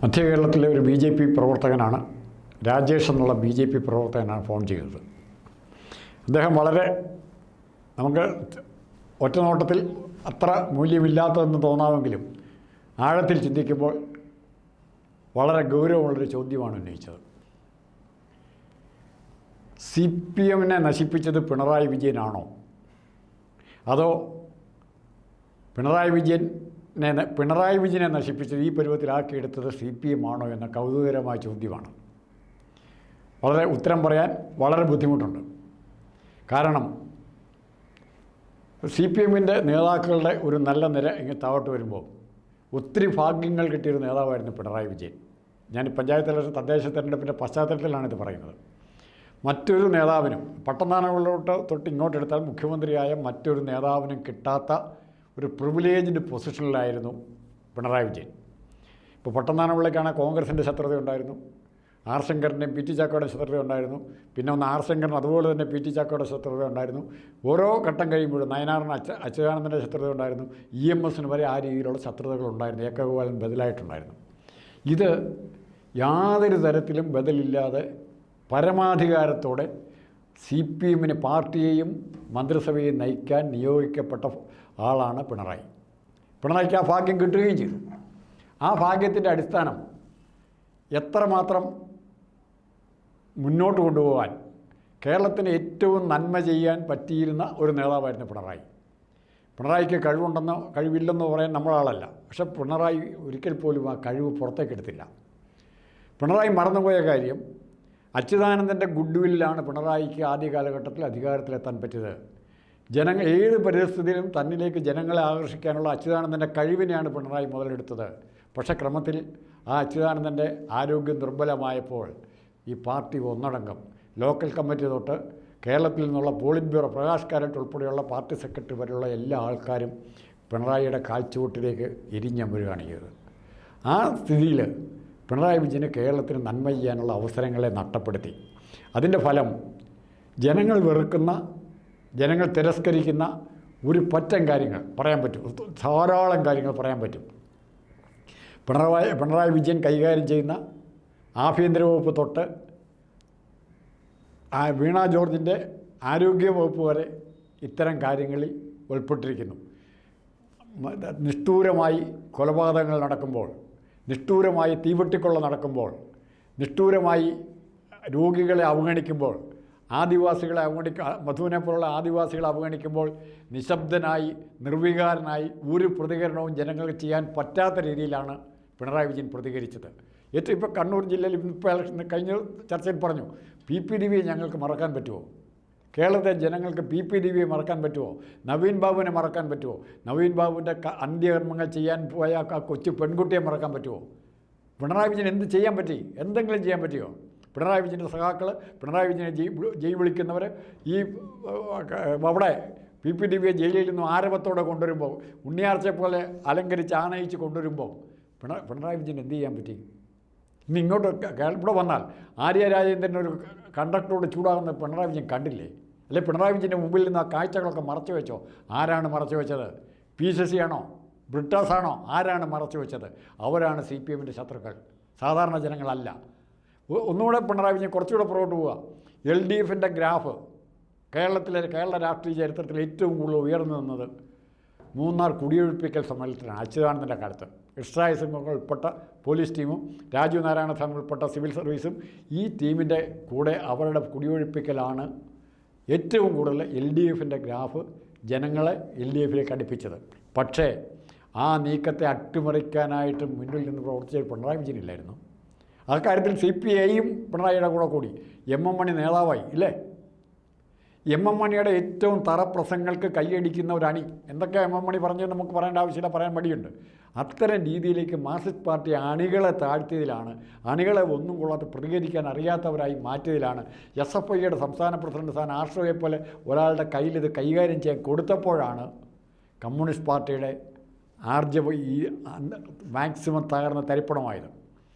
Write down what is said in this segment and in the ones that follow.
മധ്യ കേരളത്തിലെ ഒരു BJP പ്രവർത്തകനാണ്, രാജേഷ് എന്നുള്ള BJP പ്രവർത്തകനാണ് ഫോൺ ചെയ്തത്. അദ്ദേഹം വളരെ നമുക്ക് ഒറ്റ നോട്ടത്തിൽ അത്ര മൂല്യമില്ലാത്തതെന്ന് തോന്നാമെങ്കിലും ആഴത്തിൽ ചിന്തിക്കുമ്പോൾ വളരെ ഗൗരവമുള്ളൊരു ചോദ്യമാണ് ഉന്നയിച്ചത്. CPM നശിപ്പിച്ചത് പിണറായി വിജയനാണോ, അതോ പിണറായി വിജയനെ നശിപ്പിച്ചത് ഈ പരുവത്തിലാക്കിയെടുത്തത് CPM ആണോ എന്ന കൗതുകകരമായ ചോദ്യമാണ്. ഉത്തരം പറയാൻ വളരെ ബുദ്ധിമുട്ടുണ്ട്. കാരണം CPMൻ്റെ നേതാക്കളുടെ ഒരു നല്ല നിര ഇങ്ങനെ താഴോട്ട് വരുമ്പോൾ ഒത്തിരി ഭാഗ്യങ്ങൾ കിട്ടിയൊരു നേതാവായിരുന്നു പിണറായി വിജയൻ. ഞാൻ പഞ്ചായത്ത് ഇലക്ഷൻ തദ്ദേശ തെരഞ്ഞെടുപ്പിൻ്റെ പശ്ചാത്തലത്തിലാണിത് പറയുന്നത്. മറ്റൊരു നേതാവിനും പട്ടണങ്ങളിലോട്ട് തൊട്ട് ഇങ്ങോട്ടെടുത്താൽ മുഖ്യമന്ത്രിയായ മറ്റൊരു നേതാവിനും കിട്ടാത്ത ഒരു പ്രിവിലേജ്ഡ് പൊസിഷനിലായിരുന്നു പിണറായി വിജയൻ. ഇപ്പോൾ പട്ടണാനവിളേക്കാണ് കോൺഗ്രസിൻ്റെ ശത്രുത ഉണ്ടായിരുന്നു, ആർ ശങ്കറിൻ്റെയും PT ചാക്കോയുടെ ശത്രുത ഉണ്ടായിരുന്നു, പിന്നെ ഒന്ന് ആർ ശങ്കറിന് അതുപോലെ തന്നെ PT ചാക്കോയുടെ ശത്രുത ഉണ്ടായിരുന്നു. ഓരോ ഘട്ടം കഴിയുമ്പോഴും നയനാറിന് അച്യുതാനന്ദൻ്റെ ശത്രുത ഉണ്ടായിരുന്നു, EMS വരെ ആ രീതിയിലുള്ള ശത്രുതകളുണ്ടായിരുന്നു, ഏകഗോപാലൻ ബദലായിട്ടുണ്ടായിരുന്നു. ഇത് യാതൊരു തരത്തിലും ബദലില്ലാതെ പരമാധികാരത്തോടെ CPM പാർട്ടിയെയും മന്ത്രിസഭയെയും നയിക്കാൻ നിയോഗിക്കപ്പെട്ട ആളാണ് പിണറായി. പിണറായിക്ക് ആ ഭാഗ്യം കിട്ടുകയും ചെയ്തു. ആ ഭാഗ്യത്തിൻ്റെ അടിസ്ഥാനം എത്രമാത്രം മുന്നോട്ട് കൊണ്ടുപോകാൻ കേരളത്തിന് ഏറ്റവും നന്മ ചെയ്യാൻ പറ്റിയിരുന്ന ഒരു നേതാവായിരുന്നു പിണറായി. പിണറായിക്ക് കഴിവില്ലെന്ന് പറയാൻ നമ്മളാളല്ല. പക്ഷെ പിണറായി ഒരിക്കൽ പോലും ആ കഴിവ് പുറത്തേക്കെടുത്തില്ല. പിണറായി മറന്നുപോയ കാര്യം, അച്യുതാനന്ദൻ്റെ ഗുഡ്വില്ലാണ് പിണറായിക്ക് ആദ്യ കാലഘട്ടത്തിൽ അധികാരത്തിലെത്താൻ പറ്റിയത്. ഏത് പരിസ്ഥിതിയിലും തന്നിലേക്ക് ജനങ്ങളെ ആകർഷിക്കാനുള്ള അച്യുതാനന്ദൻ്റെ കഴിവിനെയാണ് പിണറായി മുതലെടുത്തത്. പക്ഷേ ക്രമത്തിൽ ആ അച്യുതാനന്ദൻ്റെ ആരോഗ്യം ദുർബലമായപ്പോൾ ഈ പാർട്ടി ഒന്നടങ്കം ലോക്കൽ കമ്മിറ്റി തൊട്ട് കേരളത്തിൽ നിന്നുള്ള പോളിറ്റ് ബ്യൂറോ പ്രകാശ് കാരറ്റ് ഉൾപ്പെടെയുള്ള പാർട്ടി സെക്രട്ടറി വരെയുള്ള എല്ലാ ആൾക്കാരും പിണറായിയുടെ കാൽച്ചുവട്ടിലേക്ക് എരിഞ്ഞമരുകയാണ് ചെയ്തത്. ആ സ്ഥിതിയിൽ പിണറായി വിജയന് കേരളത്തിന് നന്മ ചെയ്യാനുള്ള അവസരങ്ങളെ നഷ്ടപ്പെടുത്തി. അതിൻ്റെ ഫലം ജനങ്ങൾ വെറുക്കുന്ന, ജനങ്ങൾ തിരസ്കരിക്കുന്ന ഒരു പറ്റം കാര്യങ്ങൾ പറയാൻ പറ്റും, ധാരാളം കാര്യങ്ങൾ പറയാൻ പറ്റും. പിണറായി വിജയൻ കൈകാര്യം ചെയ്യുന്ന ആഭ്യന്തര വകുപ്പ് തൊട്ട് വീണ ജോർജിൻ്റെ ആരോഗ്യ വകുപ്പ് വരെ ഇത്തരം കാര്യങ്ങളിൽ ഉൾപ്പെട്ടിരിക്കുന്നു. നിഷ്ഠൂരമായി കൊലപാതകങ്ങൾ നടക്കുമ്പോൾ, നിഷ്ഠൂരമായി തീവെട്ടിക്കൊള്ള നടക്കുമ്പോൾ, നിഷ്ഠൂരമായി രോഗികളെ അവഗണിക്കുമ്പോൾ, ആദിവാസികളെ മധുവിനെ പോലുള്ള ആദിവാസികളെ അവഗണിക്കുമ്പോൾ നിശബ്ദനായി നിർവികാരനായി ഒരു പ്രതികരണവും ജനങ്ങൾക്ക് ചെയ്യാൻ പറ്റാത്ത രീതിയിലാണ് പിണറായി വിജയൻ പ്രതികരിച്ചത്. ഇപ്പോൾ കണ്ണൂർ ജില്ലയിൽ ഇപ്പോൾ ഇലക്ഷൻ കഴിഞ്ഞ ചർച്ചയിൽ പറഞ്ഞു, PPDB ഞങ്ങൾക്ക് മറക്കാൻ പറ്റുമോ? കേരളത്തിലെ ജനങ്ങൾക്ക് PPDB മറക്കാൻ പറ്റുമോ? നവീൻ ബാബുവിനെ മറക്കാൻ പറ്റുമോ? നവീൻ ബാബുവിൻ്റെ അന്ത്യകർമ്മങ്ങൾ ചെയ്യാൻ പോയ ആ കൊച്ചു പെൺകുട്ടിയെ മറക്കാൻ പറ്റുമോ? പിണറായി വിജയൻ എന്ത് ചെയ്യാൻ പറ്റി? എന്തെങ്കിലും ചെയ്യാൻ പറ്റിയോ? പിണറായി വിജയൻ്റെ സഖാക്കൾ, പിണറായി വിജയനെ ജയിൽ വിളിക്കുന്നവർ ഈ അവിടെ PPDB ജയിലിൽ നിന്നും ആരവത്തോടെ കൊണ്ടുവരുമ്പോൾ, ഉണ്ണിയാർച്ചയെ പോലെ അലങ്കരിച്ച് ആനയിച്ച് കൊണ്ടുവരുമ്പോൾ പിണറായി വിജയൻ എന്ത് ചെയ്യാൻ പറ്റി? ഇനി ഇങ്ങോട്ട് ഇവിടെ വന്നാൽ ആര്യ രാജേന്ദ്രൻ ഒരു കണ്ടക്ടറോട് ചൂടാകുന്ന പിണറായി വിജയൻ കണ്ടില്ലേ? അല്ലെ പിണറായി വിജയൻ്റെ മുമ്പിൽ നിന്ന് ആ കാഴ്ചകളൊക്കെ മറച്ചു വെച്ചോ? ആരാണ് മറച്ചു വെച്ചത്? PCC ആണോ? ബ്രിട്ടാസാണോ? ആരാണ് മറച്ചു വെച്ചത്? അവരാണ് CPMൻ്റെ ശത്രുക്കൾ, സാധാരണ ജനങ്ങളല്ല. ഒന്നുകൂടെ പിണറായി വിജയൻ കുറച്ചുകൂടെ പുറകോട്ട് പോവുക. LDFൻ്റെ ഗ്രാഫ് കേരള രാഷ്ട്രീയ ചരിത്രത്തിൽ ഏറ്റവും കൂടുതൽ ഉയർന്നു നിന്നത് മൂന്നാർ കുടിയൊഴിപ്പിക്കൽ സമ്മേളനത്തിലാണ്. അച്യുതാനന്ദൻ്റെ കാലത്ത് എക്സൈസും ഉൾപ്പെട്ട പോലീസ് ടീമും രാജീവ് നാരായണസ്വാമി ഉൾപ്പെട്ട സിവിൽ സർവീസും ഈ ടീമിൻ്റെ കൂടെ അവരുടെ കുടിയൊഴിപ്പിക്കലാണ് ഏറ്റവും കൂടുതൽ LDFൻ്റെ ഗ്രാഫ് ജനങ്ങളെ LDFിലേക്ക് അടുപ്പിച്ചത്. പക്ഷേ ആ നീക്കത്തെ അട്ടിമറിക്കാനായിട്ട് മുന്നിൽ നിന്ന് പ്രവർത്തിച്ച പിണറായി വിജയനില്ലായിരുന്നു. ആ കാര്യത്തിൽ CPIയും പിണറായിയുടെ കൂടെ കൂടി. MM മണി നേതാവായി ഇല്ലേ? MM മണിയുടെ ഏറ്റവും തറപ്രസംഗങ്ങൾക്ക് കൈയടിക്കുന്ന ഒരു അണി. എന്തൊക്കെ MM മണി പറഞ്ഞത് നമുക്ക് പറയേണ്ട ആവശ്യമില്ല, പറയാൻ മടിയുണ്ട്. അത്തരം രീതിയിലേക്ക് മാർക്സിസ്റ്റ് പാർട്ടി അണികളെ താഴ്ത്തിയതിലാണ്, അണികളെ ഒന്നും കൊള്ളാതെ പ്രതികരിക്കാൻ അറിയാത്തവരായി മാറ്റിയതിലാണ് SFIയുടെ സംസ്ഥാന പ്രസിഡന്റ് സ്ഥാനം ആർഷോയെ പോലെ ഒരാളുടെ കയ്യിൽ ഇത് കൈകാര്യം ചെയ്യാൻ കൊടുത്തപ്പോഴാണ് കമ്മ്യൂണിസ്റ്റ് പാർട്ടിയുടെ ആർജവം ഈ മാക്സിമം തകർന്ന തരിപ്പണമായത്.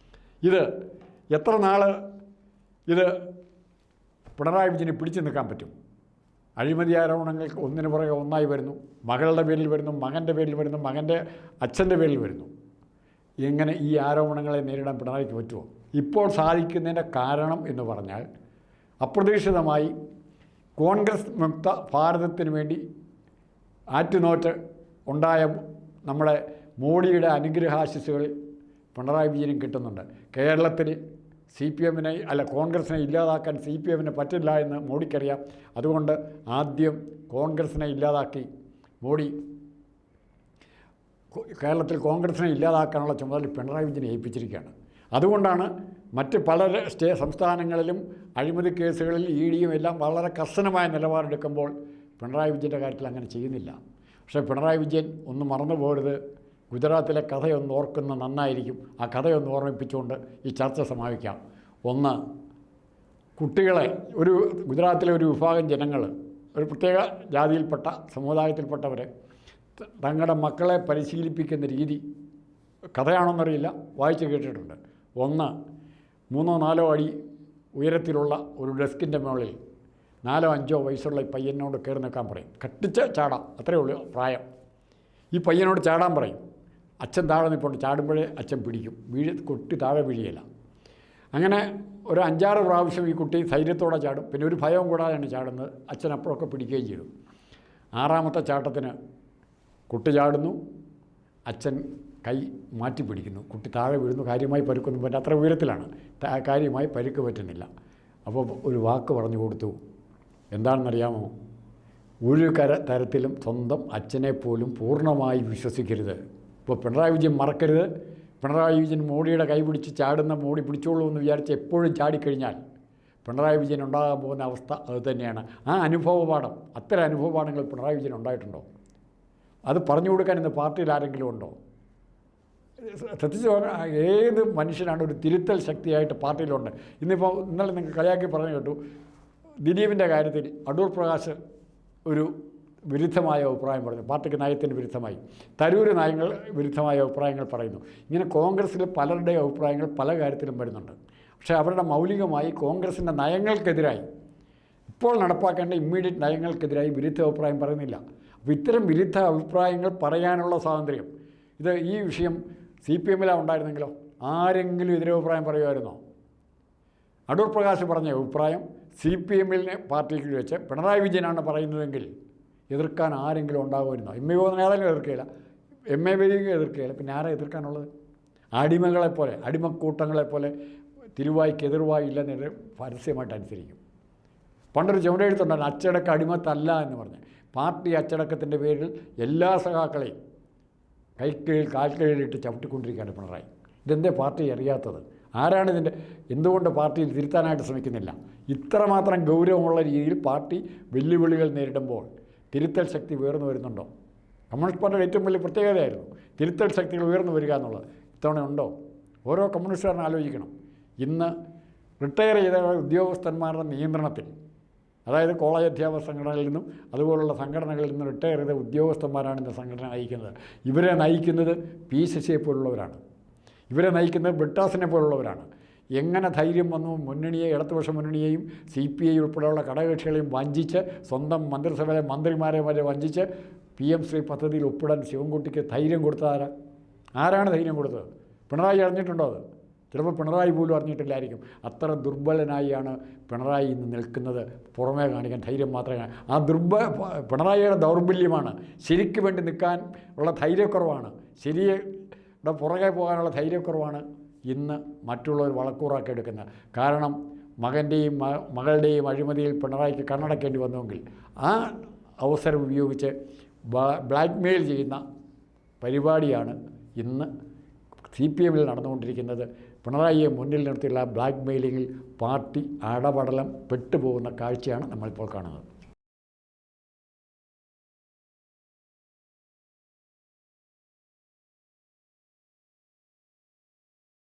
ഇത് എത്ര നാൾ ഇത് പിണറായി വിജയനെ പിടിച്ചു നിൽക്കാൻ പറ്റും? അഴിമതി ആരോപണങ്ങൾ ഒന്നിനു പുറകെ ഒന്നായി വരുന്നു. മകളുടെ പേരിൽ വരുന്നു, മകൻ്റെ പേരിൽ വരുന്നു, മകൻ്റെ അച്ഛൻ്റെ പേരിൽ വരുന്നു. എങ്ങനെ ഈ ആരോപണങ്ങളെ നേരിടാൻ പിണറായിക്ക് പറ്റുമോ? ഇപ്പോൾ സാധിക്കുന്നതിൻ്റെ കാരണം എന്ന് പറഞ്ഞാൽ അപ്രതീക്ഷിതമായി കോൺഗ്രസ് മുക്ത ഭാരതത്തിന് വേണ്ടി ആറ്റുനോറ്റ് ഉണ്ടായ നമ്മുടെ മോഡിയുടെ അനുഗ്രഹാശിസുകൾ പിണറായി വിജയനും കിട്ടുന്നുണ്ട്. കേരളത്തിൽ കോൺഗ്രസിനെ ഇല്ലാതാക്കാൻ CPM-ന് പറ്റില്ല എന്ന് മോഡിക്കറിയാം. അതുകൊണ്ട് ആദ്യം കോൺഗ്രസിനെ ഇല്ലാതാക്കി മോഡി കേരളത്തിൽ കോൺഗ്രസിനെ ഇല്ലാതാക്കാനുള്ള ചുമതല പിണറായി വിജയനെ ഏൽപ്പിച്ചിരിക്കുകയാണ്. അതുകൊണ്ടാണ് മറ്റ് പല സംസ്ഥാനങ്ങളിലും അഴിമതി കേസുകളിൽ ED-യും എല്ലാം വളരെ കർശനമായ നിലപാടെടുക്കുമ്പോൾ പിണറായി വിജയൻ്റെ കാര്യത്തിൽ അങ്ങനെ ചെയ്യുന്നില്ല. പക്ഷേ പിണറായി വിജയൻ ഒന്ന് മറന്നു പോകരുത്, ഗുജറാത്തിലെ കഥയൊന്ന് ഓർക്കുന്ന നന്നായിരിക്കും. ആ കഥയൊന്ന് ഓർമ്മിപ്പിച്ചുകൊണ്ട് ഈ ചർച്ച സമാപിക്കാം. ഒന്ന്, കുട്ടികളെ ഗുജറാത്തിലെ ഒരു വിഭാഗം ജനങ്ങൾ, ഒരു പ്രത്യേക ജാതിയിൽപ്പെട്ട സമുദായത്തിൽപ്പെട്ടവരെ തങ്ങളുടെ മക്കളെ പരിശീലിപ്പിക്കുന്ന രീതി കഥയാണോന്നറിയില്ല, വായിച്ച് കേട്ടിട്ടുണ്ട്. ഒന്ന്, 3-4 അടി ഉയരത്തിലുള്ള ഒരു ഡെസ്കിൻ്റെ മുകളിൽ 4-5 വയസ്സുള്ള ഈ പയ്യനോട് കയറി നിൽക്കാൻ പറയും. കട്ടിച്ച് ചാടാം, അത്രയേ ഉള്ളൂ പ്രായം. ഈ പയ്യനോട് ചാടാൻ പറയും. അച്ഛൻ താഴെ നിൽപ്പുണ്ട്, ചാടുമ്പോഴേ അച്ഛൻ പിടിക്കും, കുട്ടി താഴെ വീഴിയില്ല. അങ്ങനെ ഒരു 5-6 പ്രാവശ്യം ഈ കുട്ടി ധൈര്യത്തോടെ ചാടും. പിന്നെ ഒരു ഭയവും കൂടാതെയാണ് ചാടുന്നത്. അച്ഛൻ അപ്പോഴൊക്കെ പിടിക്കുകയും ചെയ്തു. 6ാമത്തെ ചാട്ടത്തിന് കുട്ടി ചാടുന്നു, അച്ഛൻ കൈ മാറ്റി പിടിക്കുന്നു, കുട്ടി താഴെ വീഴുന്നു. കാര്യമായി പരുക്കൊന്നും പറ്റില്ല, അത്ര ഉയരത്തിലാണ്, കാര്യമായി പരുക്ക് പറ്റുന്നില്ല. അപ്പോൾ ഒരു വാക്ക് പറഞ്ഞു കൊടുത്തു. എന്താണെന്നറിയാമോ? ഒരു തരത്തിലും സ്വന്തം അച്ഛനെ പോലും പൂർണ്ണമായി വിശ്വസിക്കരുത്. ഇപ്പോൾ പിണറായി വിജയൻ മറക്കരുത്, പിണറായി വിജയൻ മോഡിയുടെ കൈ പിടിച്ച് ചാടുന്ന മോഡി പിടിച്ചോളൂ എന്ന് വിചാരിച്ച് എപ്പോഴും ചാടിക്കഴിഞ്ഞാൽ പിണറായി വിജയൻ ഉണ്ടാകാൻ പോകുന്ന അവസ്ഥ അതുതന്നെയാണ്. ആ അനുഭവപാഠം, അത്തരം അനുഭവപാഠങ്ങൾ പിണറായി വിജയൻ ഉണ്ടായിട്ടുണ്ടോ? അത് പറഞ്ഞു കൊടുക്കാൻ ഇന്ന് പാർട്ടിയിൽ ആരെങ്കിലും ഉണ്ടോ? ശ്രദ്ധിച്ച് ഏത് മനുഷ്യനാണ് ഒരു തിരുത്തൽ ശക്തിയായിട്ട് പാർട്ടിയിലുണ്ട്? ഇന്നലെ നിങ്ങൾ കളിയാക്കി പറഞ്ഞു കേട്ടു, ദിലീപിൻ്റെ കാര്യത്തിൽ അടൂർ പ്രകാശ് ഒരു വിരുദ്ധമായ അഭിപ്രായം പറഞ്ഞു, പാർട്ടിക്ക് നയത്തിന് വിരുദ്ധമായി. തരൂർ നയങ്ങൾ വിരുദ്ധമായ അഭിപ്രായങ്ങൾ പറയുന്നു. ഇങ്ങനെ കോൺഗ്രസ്സിൽ പലരുടെയും അഭിപ്രായങ്ങൾ പല കാര്യത്തിലും വരുന്നുണ്ട്. പക്ഷേ അവരുടെ മൗലികമായി കോൺഗ്രസിൻ്റെ നയങ്ങൾക്കെതിരായി, ഇപ്പോൾ നടപ്പാക്കേണ്ട ഇമ്മീഡിയറ്റ് നയങ്ങൾക്കെതിരായി വിരുദ്ധ അഭിപ്രായം പറയുന്നില്ല. അപ്പോൾ ഇത്തരം വിരുദ്ധ അഭിപ്രായങ്ങൾ പറയാനുള്ള സ്വാതന്ത്ര്യം, ഈ വിഷയം CPM-ലാണ് ഉണ്ടായിരുന്നെങ്കിലോ ആരെങ്കിലും എതിരഭിപ്രായം പറയുമായിരുന്നോ? അടൂർ പ്രകാശ് പറഞ്ഞ അഭിപ്രായം CPM-നെ പാർട്ടിക്ക് വെച്ച് പിണറായി വിജയനാണ് പറയുന്നതെങ്കിൽ എതിർക്കാൻ ആരെങ്കിലും ഉണ്ടാകുമായിരുന്നോ? MA ഏതായാലും എതിർക്കുകയില്ല, MA എതിർക്കുകയില്ല, പിന്നെ ആരെ എതിർക്കാനുള്ളത്? അടിമകളെപ്പോലെ, അടിമക്കൂട്ടങ്ങളെപ്പോലെ തിരുവായ്ക്ക് എതിർവായി ഇല്ലെന്ന് പരസ്യമായിട്ട് അനുസരിക്കും. പണ്ടൊരു ചുമടെഴുത്തുണ്ടായിരുന്നു, അച്ചടക്ക അടിമത്തല്ല എന്ന് പറഞ്ഞ്. പാർട്ടി അച്ചടക്കത്തിൻ്റെ പേരിൽ എല്ലാ സഖാക്കളെയും കൈക്കീഴിൽ കാൽക്കീഴിലിട്ട് ചവിട്ടിക്കൊണ്ടിരിക്കുകയാണ് പിണറായി. ഇതെന്തേ പാർട്ടി അറിയാത്തത്? ആരാണിതിൻ്റെ? എന്തുകൊണ്ട് പാർട്ടിയിൽ തിരുത്താനായിട്ട് ശ്രമിക്കുന്നില്ല? ഇത്രമാത്രം ഗൗരവമുള്ള രീതിയിൽ പാർട്ടി വെല്ലുവിളികൾ നേരിടുമ്പോൾ തിരുത്തൽ ശക്തി ഉയർന്നു വരുന്നുണ്ടോ? കമ്മ്യൂണിസ്റ്റ് പാർട്ടിയുടെ ഏറ്റവും വലിയ പ്രത്യേകതയായിരുന്നു തിരുത്തൽ ശക്തികൾ ഉയർന്നു വരിക എന്നുള്ളത്. ഇത്തവണ ഉണ്ടോ? ഓരോ കമ്മ്യൂണിസ്റ്റുകാരനും ആലോചിക്കണം. ഇന്ന് റിട്ടയർ ചെയ്ത ഉദ്യോഗസ്ഥന്മാരുടെ നിയന്ത്രണത്തിൽ, അതായത് കോളേജ് അധ്യാപക സംഘടനകളിൽ നിന്നും അതുപോലുള്ള സംഘടനകളിൽ നിന്നും റിട്ടയർ ചെയ്ത ഉദ്യോഗസ്ഥന്മാരാണ് ഇന്ന് സംഘടന നയിക്കുന്നത്. ഇവരെ നയിക്കുന്നത് PCCയെ പോലുള്ളവരാണ്, ഇവരെ നയിക്കുന്നത് ബ്രിട്ടാസിനെ പോലുള്ളവരാണ്. എങ്ങനെ ധൈര്യം വന്നു മുന്നണിയെ, ഇടതുപക്ഷ മുന്നണിയെയും CPI ഉൾപ്പെടെയുള്ള ഘടകകക്ഷികളെയും വഞ്ചിച്ച്, സ്വന്തം മന്ത്രിസഭയിലെ മന്ത്രിമാരെ വരെ വഞ്ചിച്ച് PM ശ്രീ പദ്ധതിയിൽ ഒപ്പിടാൻ ശിവൻകുട്ടിക്ക് ധൈര്യം കൊടുത്തത് ആരാണ് ധൈര്യം കൊടുത്തത്? പിണറായി അറിഞ്ഞിട്ടുണ്ടോ? അത് ചിലപ്പോൾ പിണറായി പോലും അറിഞ്ഞിട്ടില്ലായിരിക്കും. അത്ര ദുർബലനായാണ് പിണറായി ഇന്ന് നിൽക്കുന്നത്. പുറമേ കാണിക്കാൻ ധൈര്യം മാത്രമേ. ആ പിണറായിയുടെ ദൗർബല്യമാണ്. ശരിക്ക് വേണ്ടി നിൽക്കാൻ ഉള്ള ധൈര്യക്കുറവാണ്, ശരിയുടെ പുറകെ പോകാനുള്ള ധൈര്യക്കുറവാണ് ഇന്ന് മറ്റുള്ളവർ വളക്കൂറാക്കി എടുക്കുന്നത്. കാരണം മകൻ്റെയും മകളുടെയും അഴിമതിയിൽ പിണറായിക്ക് കണ്ണടക്കേണ്ടി വന്നുവെങ്കിൽ ആ അവസരം ഉപയോഗിച്ച് ബ്ലാക്ക് മെയിൽ ചെയ്യുന്ന പരിപാടിയാണ് ഇന്ന് CPM-ൽ നടന്നുകൊണ്ടിരിക്കുന്നത്. പിണറായിയെ മുന്നിൽ നിർത്തിയുള്ള ബ്ലാക്ക് മെയിലിങ്ങിൽ പാർട്ടി അടപടലം പെട്ടുപോകുന്ന കാഴ്ചയാണ് നമ്മളിപ്പോൾ കാണുന്നത്.